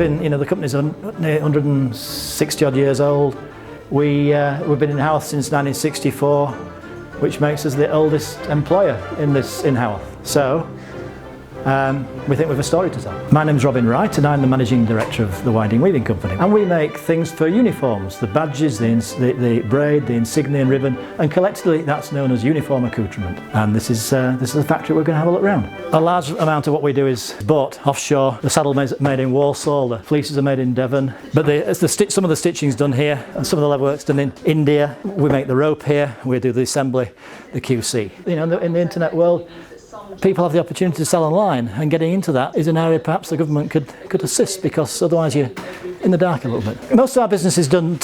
been, the company's 160 odd years old. We've been in Haworth since 1964, which makes us the oldest employer in Haworth. So we think we have a story to tell. My name's Robbie Wright and I'm the Managing Director of the Wyedean Weaving Company. And we make things for uniforms, the badges, the braid, the insignia and ribbon, and collectively that's known as uniform accoutrement. And this is the factory we're going to have a look around. A large amount of what we do is bought offshore. The saddle is made in Walsall, the fleeces are made in Devon, but some of the stitching's done here and some of the leather work's done in India. We make the rope here, we do the assembly, the QC. In the internet world, people have the opportunity to sell online, and getting into that is an area perhaps the government could assist, because otherwise you're in the dark a little bit. Most of our business is done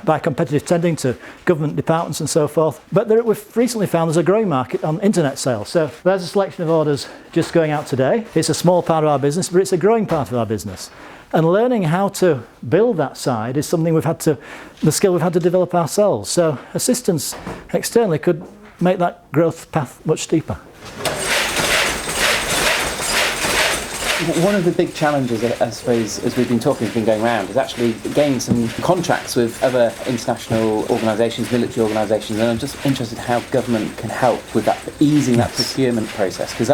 by competitive tendering to government departments and so forth, but we've recently found there's a growing market on internet sales. So there's a selection of orders just going out today. It's a small part of our business, but it's a growing part of our business. And learning how to build that side is something the skill we've had to develop ourselves. So assistance externally could make that growth path much steeper. One of the big challenges, I suppose, as we've been talking, has been going around, is actually gaining some contracts with other international organisations, military organisations, and I'm just interested how government can help with that, easing that procurement process, because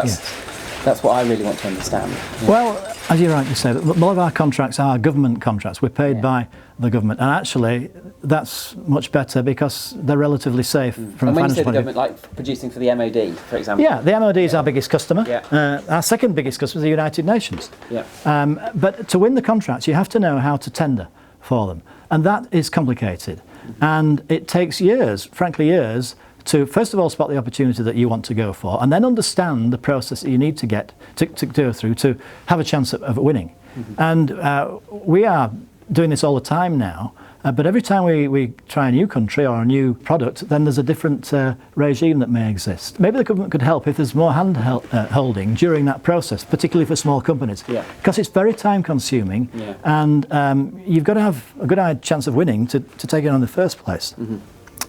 that's what I really want to understand. Yeah. Well, as you rightly say, a lot of our contracts are government contracts. We're paid by the government, and actually that's much better because they're relatively safe from a financial point of view. And when you say the government, like producing for the MOD, for example? Yeah, the MOD is our biggest customer. Yeah. Our second biggest customer is the United Nations. Yeah. But to win the contracts, you have to know how to tender for them, and that is complicated. And it takes years, frankly years, to first of all spot the opportunity that you want to go for, and then understand the process that you need to go through to have a chance of winning. And we are doing this all the time now, but every time we try a new country or a new product, then there's a different regime that may exist. Maybe the government could help if there's more hand holding during that process, particularly for small companies, because it's very time consuming, and you've got to have a good chance of winning to take it on in the first place.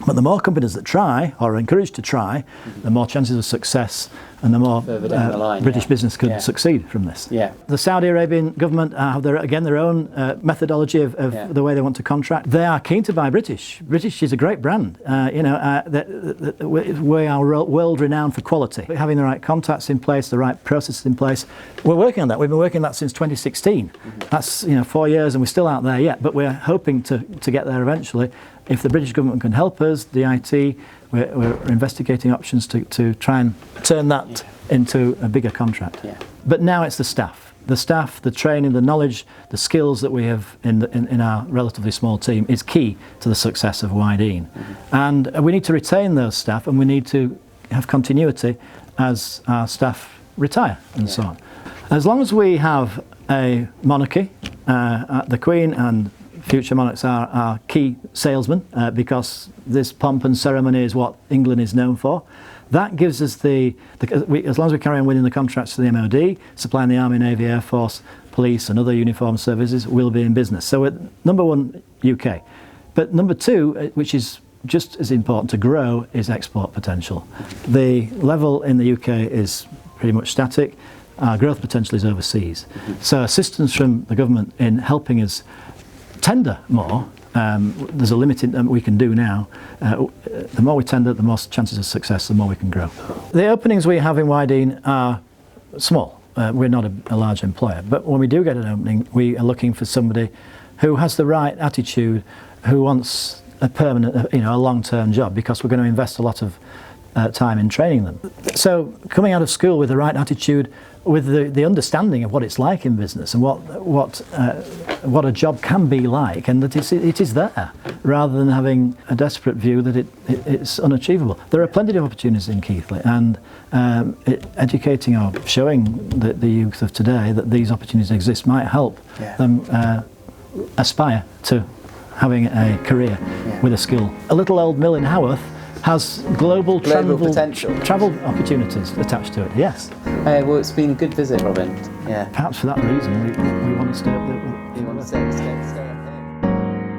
But the more companies that try, or are encouraged to try, the more chances of success and the more British business could succeed from this. Yeah. The Saudi Arabian government have their own methodology of the way they want to contract. They are keen to buy British. British is a great brand. We are world renowned for quality. Having the right contacts in place, the right processes in place. We're working on that. We've been working on that since 2016. That's 4 years and we're still out there yet, but we're hoping to get there eventually. If the British government can help us, the IT, we're investigating options to try and turn that into a bigger contract. Yeah. But now it's the staff, the training, the knowledge, the skills that we have in our relatively small team is key to the success of Wyedean. And we need to retain those staff, and we need to have continuity as our staff retire and so on. As long as we have a monarchy, the Queen and future monarchs are our key salesmen, because this pomp and ceremony is what England is known for. That gives us as long as we carry on winning the contracts to the MOD, supplying the Army, Navy, Air Force, Police and other uniformed services, we'll be in business. So we're number one, UK. But number two, which is just as important to grow, is export potential. The level in the UK is pretty much static. Our growth potential is overseas. So assistance from the government in helping us tender more, there's a limit that we can do now. The more we tender, the more chances of success, the more we can grow. The openings we have in Wyedean are small. We're not a large employer, but when we do get an opening, we are looking for somebody who has the right attitude, who wants a permanent, a long-term job, because we're going to invest a lot of time in training them. So coming out of school with the right attitude, with the understanding of what it's like in business and what a job can be like, and that it is there, rather than having a desperate view that it's unachievable. There are plenty of opportunities in Keighley, and educating or showing the youth of today that these opportunities exist might help them aspire to having a career with a skill. A little old mill in Haworth has global travel opportunities attached to it, yes. Well, it's been a good visit, Robin. Yeah. Perhaps for that reason we want to stay up there. You want to stay?